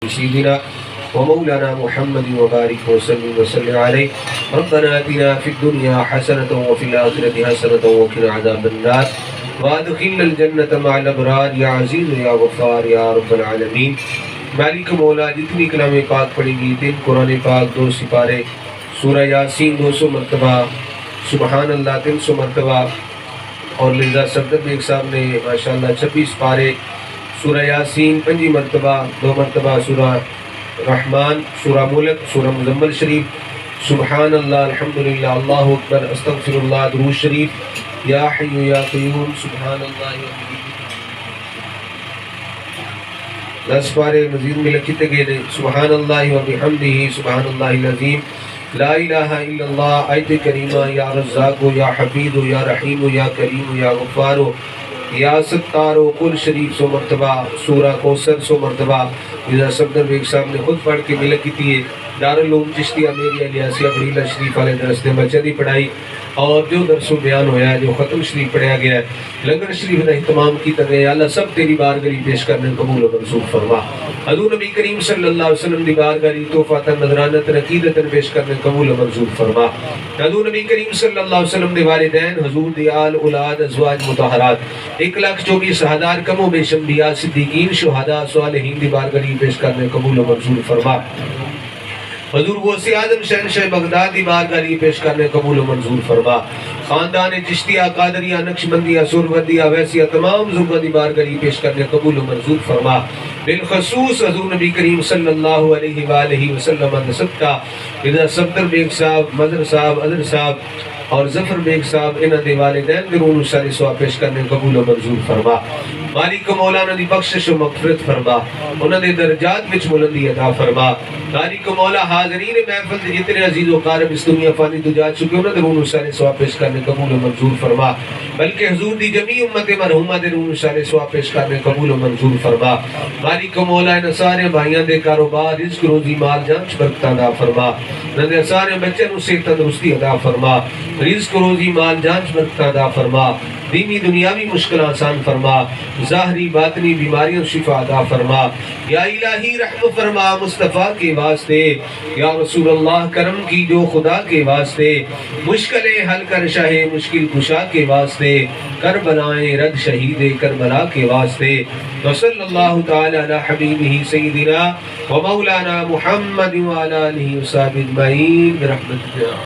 سيدنا ومولانا محمد وبارك وسلم عليه. ربنا آتنا في الدنيا حسنة وفي الآخرة حسنة وقنا عذاب النار وادخلنا الجنة مع الأبرار يا عزيز يا غفار يا رب العالمین. مالک مولا جتنی کلام پاک پڑھی گی تین قرآن پاک 2 سپارے سورہ یاسین 200 مرتبہ سبحان اللہ 300 مرتبہ اور لذا صدر بیگ صاحب نے ماشاءاللہ 26 پارے سورہ یاسین 5 مرتبہ 2 مرتبہ سورہ رحمان سورہ ملک سورہ مزمل شریف سبحان اللہ الحمدللہ اللہ اکبر استغفر اللہ درود شریف یا حی یا قیوم سبحان اللہ 10 پارے مزید میں لکھتے گئے سبحان اللہ و بحمدہ سبحان اللہ العظیم لا الہ الا اللہ آیت کریمہ یا رزاق یا حفیظ یا رحیم یا کریم یا غفار یا ستار قل شریف 100 مرتبہ سورہ کوثر 100 مرتبہ. جیسا صدر بیگ صاحب نے خود پڑھ کے ملک کی تھی دارالعلوم چشتیہ میری الیاسیہ بریلہ شریف والے درستے مچدی پڑھائی اور جو درس و بیان ہویا ہے جو ختم شریف پڑھیا گیا ہے لنگر شریف نے اہتمام کی تگے یا اللہ سب تیری بارگاہ پیش کرنے قبول و منظور فرما. حضور نبی کریم صلی اللہ علیہ وسلم دی بارگاہ تحفہ نذرانت عقیدت پیش کرنے قبول و منظور فرما. حضور نبی کریم صلی اللہ علیہ وسلم دی والدین حضور دی آل اولاد ازواج مطہرات 1,24,000 ہزار کم و بیش انبیاء صدیقین شہداء صالحین دی بارگاہ پیش کرنے قبول و منظور فرما. حضور غوث اعظم شہنشاہ بغداد دی بارگاہ پیش کرنے قبول و منظور فرما. خاندان چشتیہ قادریہ نقشبندیہ سہروردیہ ویسیہ تمام زرگاں دی بارگاہ پیش کرنے قبول و منظور فرما. بالخصوص حضور نبی کریم صلی اللہ علیہ وآلہ وسلم نسب کا رضا صدر بیگ صاحب مظہر صاحب عذر صاحب اور ظفر بیگ صاحب انہاں دے والدین دے روح سارے ثواب پیش کرنے قبول و منظور فرما. مالک مولانا دی بخشش و مغفرت فرما انہاں دے درجات وچ بلندی عطا فرما. مالک مولا حاضرین محفل دے جتنے عزیز و قارب اس دنیا فانی تو جا چکے انہاں دے روح سارے ثواب پیش کرنے قبول و منظور فرما. بلکہ حضور دی جمیع امت مرحومہ دے روح سارے ثواب پیش کرنے قبول و منظور فرما. مالک مولا ان سارے بھائیاں دے کاروبار رزق روزی مال جان برکت عطا فرما. انہاں دے سارے بچے نوں صحت تندرستی عطا فرما. رزق روزی مال جان برکت عطا فرما. دینی دنیاوی مشکل آسان فرما. ظاہری باطنی بیماریوں شفا عطا فرما. یا الہی رحم فرما مصطفیٰ کے واسطے. یا رسول اللہ کرم کی جو خدا کے واسطے. مشکلیں حل کر شاہ مشکل کشا کے واسطے. کربلائیں رد شہید کربلا کے واسطے. وصلی اللہ تعالی علی حبیبہ سیدنا و مولانا محمد و علی آلہ و صحبہ اجمعین برحمتہ.